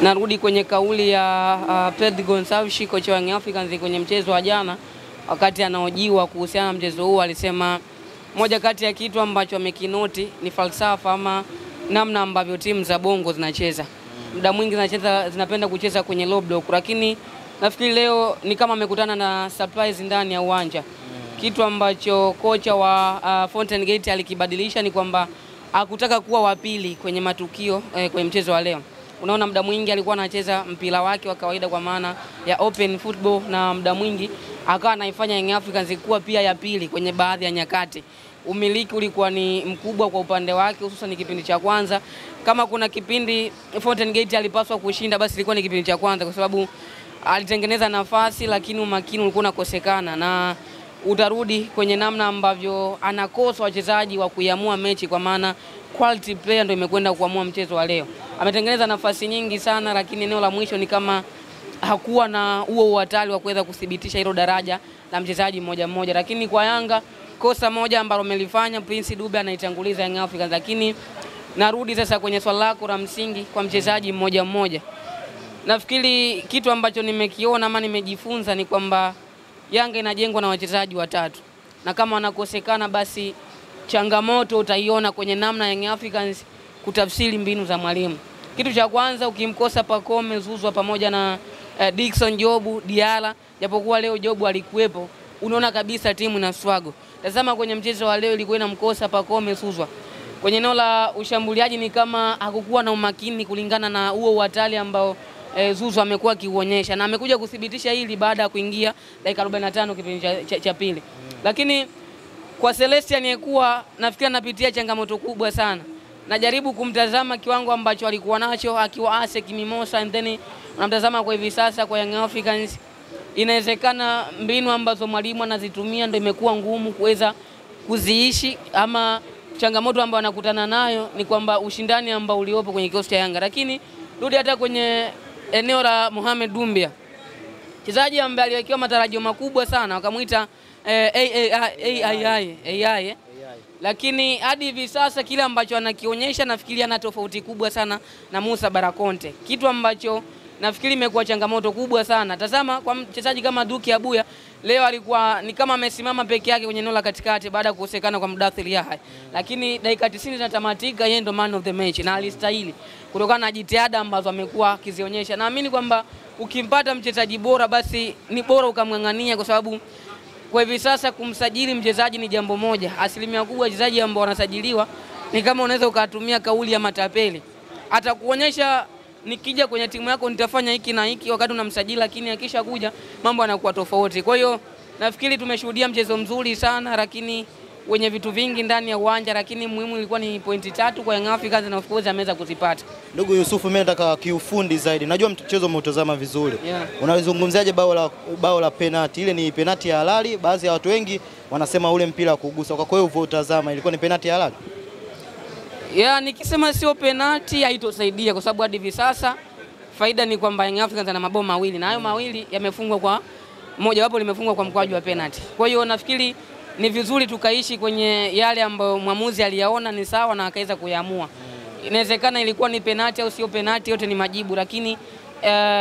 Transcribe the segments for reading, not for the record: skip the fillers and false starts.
narudi kwenye kauli ya Pedro Gonçalves, kocha wa Young Africans kwenye mchezo wa jana, wakati anaojiwa kuhusiana na mchezo huu, alisema moja kati ya kitu ambacho amekinoti ni falsafa ama namna ambavyo timu za Bongo zinacheza. Muda mwingi zinapenda kucheza kwenye low block, lakini nafikiri leo ni kama amekutana na surprise ndani ya uwanja. Kitu ambacho kocha wa Fountain Gate alikibadilisha ni kwamba hakutaka kuwa wa pili kwenye matukio kwenye mchezo wa leo. Unaona muda mwingi alikuwa anacheza mpira wake wa kawaida kwa maana ya open football, na muda mwingi akawa anaifanya Young Africans kuwa pia ya pili kwenye baadhi ya nyakati. Umiliki ulikuwa ni mkubwa kwa upande wake, hususan ni kipindi cha kwanza. Kama kuna kipindi Fountain Gate alipaswa kushinda, basi ilikuwa ni kipindi cha kwanza, kwa sababu alitengeneza nafasi lakini umakini ulikuwa unakosekana, na utarudi kwenye namna ambavyo anakosa wachezaji wa kuiamua mechi, kwa maana quality player ndio imekwenda kuamua mchezo wa leo. Ametengeneza nafasi nyingi sana, lakini eneo la mwisho ni kama hakuwa na huo uhatari wa kuweza kudhibitisha hilo daraja la mchezaji mmoja mmoja. Lakini kwa Yanga kosa moja ambalo amelifanya Prince Dube, anaitanguliza Young Africans. Lakini narudi sasa kwenye swali lako la msingi kwa mchezaji mmoja mmoja. Nafikiri kitu ambacho nimekiona ama nimejifunza ni kwamba Yanga inajengwa na wachezaji watatu, na kama wanakosekana basi changamoto utaiona kwenye namna Young Africans kutafsiri mbinu za mwalimu. Kitu cha kwanza, ukimkosa Pacome Zouzoua pamoja na Dickson Jobu Diala, japokuwa leo Jobu alikuwepo, unaona kabisa timu ina struggle. Tazama kwenye mchezo wa leo ilikuwa inamkosa Pacome Zouzoua. Kwenye eneo la ushambuliaji ni kama hakukuwa na umakini kulingana na huo uhatari ambao Zouzoua amekuwa akiuonyesha, na amekuja kudhibitisha hili baada ya kuingia dakika 45 kipindi cha pili. Lakini kwa Celestian yekuwa nafikiri anapitia changamoto kubwa sana. Najaribu kumtazama kiwango ambacho alikuwa nacho akiwa ASEC Mimosa, and then unamtazama kwa hivi sasa kwa Young Africans. Inawezekana mbinu ambazo mwalimu anazitumia ndio imekuwa ngumu kuweza kuziishi, ama changamoto ambayo anakutana nayo ni kwamba ushindani ambao uliopo kwenye kikosi cha Yanga. Lakini rudi hata kwenye eneo la Mohamed Dumbia, mchezaji ambaye aliwekewa matarajio makubwa sana, wakamuita AI, lakini hadi hivi sasa kile ambacho anakionyesha nafikiri ana tofauti kubwa sana na Musa Barakonte, kitu ambacho nafikiri imekuwa changamoto kubwa sana. Tazama kwa mchezaji kama Duki Abuya, leo alikuwa ni kama amesimama peke yake kwenye eneo la katikati baada ya kukosekana kwa Mudathir Yahya, lakini dakika 90 zinatamatika, yeye ndo man of the match na alistahili kutokana na jitihada ambazo amekuwa akizionyesha. Naamini kwamba ukimpata mchezaji bora basi ni bora ukamngangania, kwa sababu kwa hivi sasa kumsajili mchezaji ni jambo moja. Asilimia kubwa wachezaji ambao wanasajiliwa ni kama unaweza ukatumia kauli ya matapeli. Atakuonyesha nikija kwenye timu yako nitafanya hiki na hiki wakati unamsajili, lakini akisha kuja mambo yanakuwa tofauti. Kwa hiyo nafikiri tumeshuhudia mchezo mzuri sana, lakini wenye vitu vingi ndani ya uwanja, lakini muhimu ilikuwa ni pointi 3 kwa Young Africans, na of course ameweza kuzipata. Ndugu Yusufu, mimi nataka kiufundi zaidi. Najua mchezo umeutazama vizuri. Unazungumziaje bao la penalty? Ile ni penalty ya halali, baadhi ya watu wengi wanasema ule mpira kugusa. Kwa hiyo utazama ilikuwa ni penalty ya halali? Nikisema sio penalty haitosaidia, kwa sababu hadi hivi sasa faida ni kwamba Young Africans ana mabao mawili, na hayo mawili yamefungwa kwa moja wapo limefungwa kwa mkwaju wa penalty. Kwa hiyo nafikiri ni vizuri tukaishi kwenye yale ambayo mwamuzi aliyaona ni sawa na akaweza kuyaamua. Inawezekana ilikuwa ni penalty au sio penalty, yote ni majibu, lakini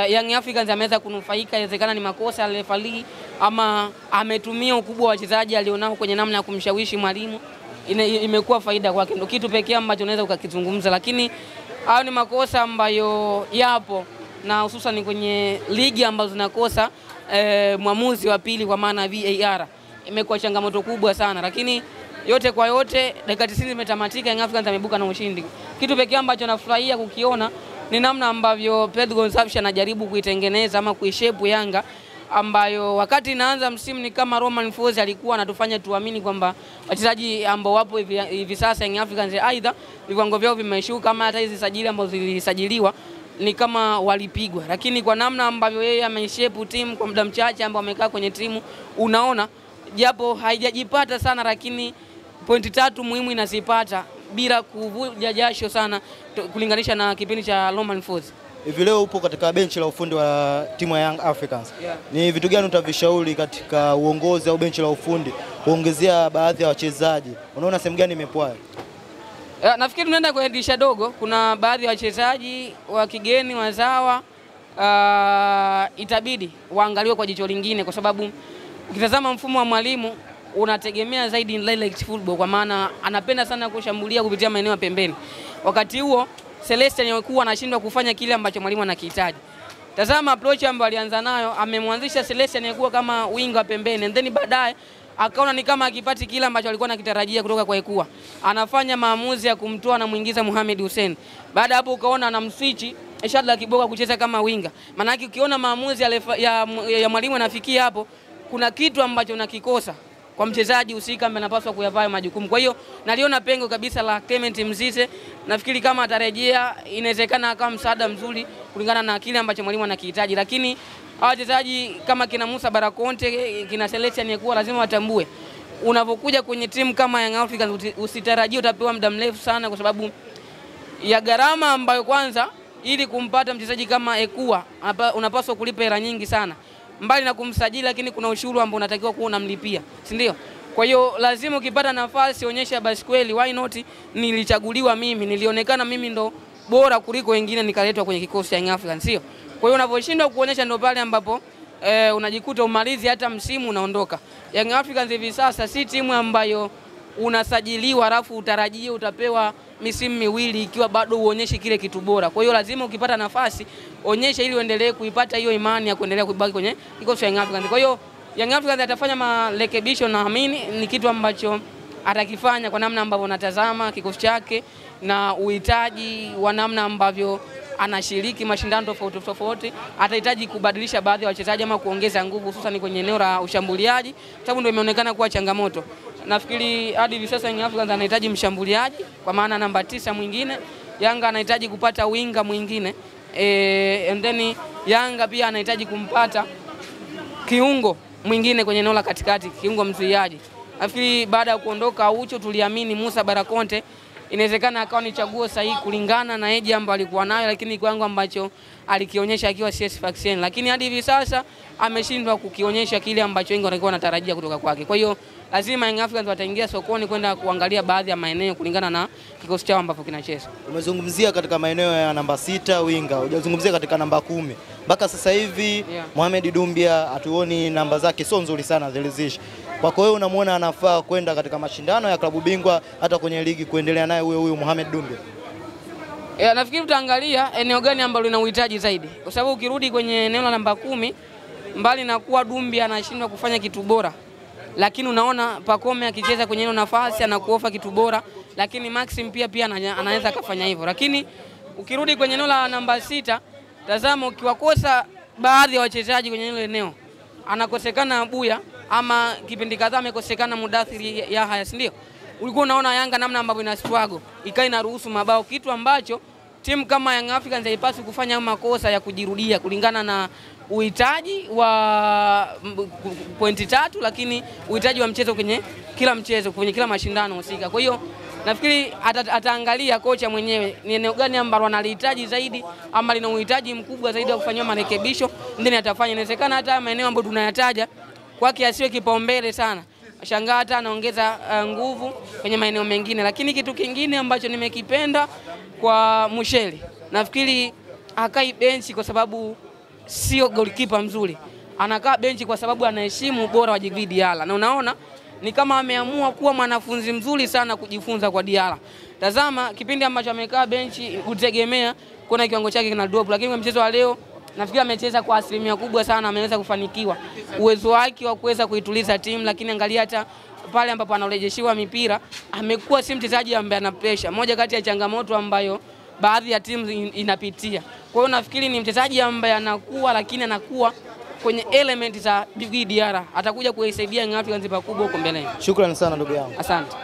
Young Africans ameweza kunufaika. Inawezekana ni makosa ya referee ama ametumia ukubwa wa wachezaji alionao kwenye namna ya kumshawishi mwalimu, imekuwa faida kwake. Ndio kitu pekee ambacho unaweza ukakizungumza, lakini hao ni makosa ambayo yapo, na hususan kwenye ligi ambazo zinakosa mwamuzi wa pili kwa maana VAR. Imekuwa changamoto kubwa sana, lakini yote kwa yote dakika 90 zimetamatika, Young Africans amebuka na ushindi. Kitu pekee ambacho nafurahia kukiona ni namna ambavyo Pedro Gonçalves anajaribu kuitengeneza ama kuishape Yanga, ambayo wakati inaanza msimu ni kama Romain Folz alikuwa anatufanya tuamini kwamba wachezaji ambao wapo hivi sasa Young Africans aidha viwango vyao vimeshuka, kama hata hizi sajili ambazo zilisajiliwa ni kama walipigwa. Lakini kwa namna ambavyo yeye ameishape timu kwa muda mchache ambao amekaa kwenye timu, unaona japo haijajipata sana, lakini pointi 3 muhimu inazipata bila kuvuja jasho sana kulinganisha na kipindi cha Romain Folz. Hivi leo upo katika benchi la ufundi wa timu ya Young Africans. Ni vitu gani utavishauri katika uongozi au benchi la ufundi kuongezea baadhi ya wachezaji? Unaona sehemu gani imepwaya? Nafikiri tunaenda kwenye dirisha dogo. Kuna baadhi ya wachezaji wa kigeni wazawa itabidi waangaliwe kwa jicho lingine, kwa sababu ukitazama mfumo wa mwalimu unategemea zaidi direct football, kwa maana anapenda sana kushambulia kupitia maeneo ya pembeni. Wakati huo Celestial alikuwa anashindwa kufanya kile ambacho mwalimu anakihitaji. Tazama approach ambayo alianza nayo, amemwanzisha Celestial alikuwa kama winga pembeni, and then baadaye akaona ni kama akipati kile ambacho alikuwa anakitarajia kutoka kwa Ekua. Anafanya maamuzi ya kumtoa na muingiza Mohamed Hussein. Baada hapo ukaona anamswitch Shadrack Kiboka kucheza kama winga. Maana yake ukiona maamuzi ya mwalimu anafikia hapo, kuna kitu ambacho unakikosa kwa mchezaji husika ambaye anapaswa kuyavaa majukumu. Kwa hiyo naliona pengo kabisa la Clement Mzize. Nafikiri kama atarejea inawezekana akawa msaada mzuri kulingana na kile ambacho mwalimu anakihitaji. Lakini wachezaji kama kina Musa Barakonte, kina Celestial Ekua lazima watambue, unapokuja kwenye timu kama Young Africans usitarajie utapewa muda mrefu sana, kwa sababu ya gharama ambayo kwanza ili kumpata mchezaji kama Ekua unapaswa kulipa hela nyingi sana. Mbali na kumsajili, lakini kuna ushuru ambao unatakiwa kuwa unamlipia, si ndio? Kwa hiyo lazima ukipata nafasi onyesha basi kweli, why not nilichaguliwa mimi, nilionekana mimi ndo bora kuliko wengine, nikaletwa kwenye kikosi cha Young Africans, sio? Kwa hiyo unaposhindwa kuonyesha ndo pale ambapo unajikuta umalizi hata msimu unaondoka. Young Africans hivi sasa si timu ambayo unasajiliwa alafu utarajie utapewa misimu miwili ikiwa bado uonyeshe kile kitu bora. Kwa hiyo lazima ukipata nafasi onyesha ili uendelee kuipata hiyo imani ya kuendelea kubaki kwenye kikosi cha Young Africans. Kwa hiyo Young Africans atafanya marekebisho, naamini ni kitu ambacho atakifanya kwa namna ambavyo natazama kikosi chake na uhitaji wa namna ambavyo anashiriki mashindano tofauti tofauti. Atahitaji kubadilisha baadhi ya wachezaji ama kuongeza nguvu, hususan kwenye eneo la ushambuliaji, sababu ndio imeonekana kuwa changamoto. Nafikiri hadi hivi sasa Young Africans anahitaji mshambuliaji kwa maana namba 9 mwingine, Yanga anahitaji kupata winga mwingine, and then Yanga pia anahitaji kumpata kiungo mwingine kwenye eneo la katikati, kiungo mzuiaji. Nafikiri baada ya kuondoka Aucho tuliamini Musa Barakonte inawezekana akawa ni chaguo sahihi kulingana na eji ambayo alikuwa nayo, lakini kiwango ambacho alikionyesha akiwa CS Sfaxien, lakini hadi hivi sasa ameshindwa kukionyesha kile ambacho wengi walikuwa wanatarajia kutoka kwake. Kwa hiyo lazima Young Africans wataingia sokoni kwenda kuangalia baadhi ya maeneo kulingana na kikosi chao ambapo kinacheza. Umezungumzia katika maeneo ya namba 6 winga, hujazungumzia katika namba 10. Mpaka sasa hivi Mohamed Dumbia hatuoni namba zake sio nzuri sana zilizishi. Kwako wewe unamuona anafaa kwenda katika mashindano ya klabu bingwa hata kwenye ligi kuendelea naye huyo Mohamed Dumbia? Nafikiri tutaangalia eneo gani ambalo lina uhitaji zaidi. Kwa sababu ukirudi kwenye eneo la namba 10, mbali na kuwa Dumbia anashindwa kufanya kitu bora, lakini unaona Pacome akicheza kwenye hiyo nafasi anakuofa kitu bora, lakini Maxim pia anaweza kufanya hivyo. Lakini ukirudi kwenye eneo la namba 6, tazama ukiwakosa baadhi ya wachezaji kwenye hilo eneo, anakosekana Abuya ama kipindi kadhaa amekosekana Mudathiri Yahya, ndio ulikuwa unaona Yanga namna ambavyo ina struggle ikawa inaruhusu mabao, kitu ambacho timu kama Young Africans haipaswi kufanya makosa ya kujirudia kulingana na uhitaji wa pointi 3, lakini uhitaji wa mchezo kwenye kila mashindano husika. Kwa hiyo nafikiri ataangalia kocha mwenyewe ni eneo gani ambalo analihitaji zaidi ama lina uhitaji mkubwa zaidi wa kufanywa marekebisho, ndio atafanya. Inawezekana hata maeneo ambayo tunayataja kwake asiwe kipaumbele sana, shangaa hata anaongeza nguvu kwenye maeneo mengine. Lakini kitu kingine ambacho nimekipenda kwa Musheli, nafikiri akai benchi kwa sababu sio goalkeeper mzuri, anakaa benchi kwa sababu anaheshimu ubora wa Djigui Diarra, na unaona ni kama ameamua kuwa mwanafunzi mzuri sana kujifunza kwa Diarra. Tazama kipindi ambacho amekaa benchi kutegemea kuna kiwango chake kina drop, lakini kwa mchezo wa leo nafikiri amecheza kwa asilimia kubwa sana, ameweza kufanikiwa uwezo wake wa kuweza kuituliza timu. Lakini angalia hata pale ambapo anarejeshiwa mipira amekuwa si mchezaji ambaye ana pressure, moja kati ya changamoto ambayo baadhi ya timu inapitia. Kwa hiyo nafikiri ni mchezaji ambaye anakuwa, lakini anakuwa kwenye element za Djigui Diarra, atakuja kuisaidia Young Africans pakubwa huko mbele. Shukrani sana ndugu yangu. Asante.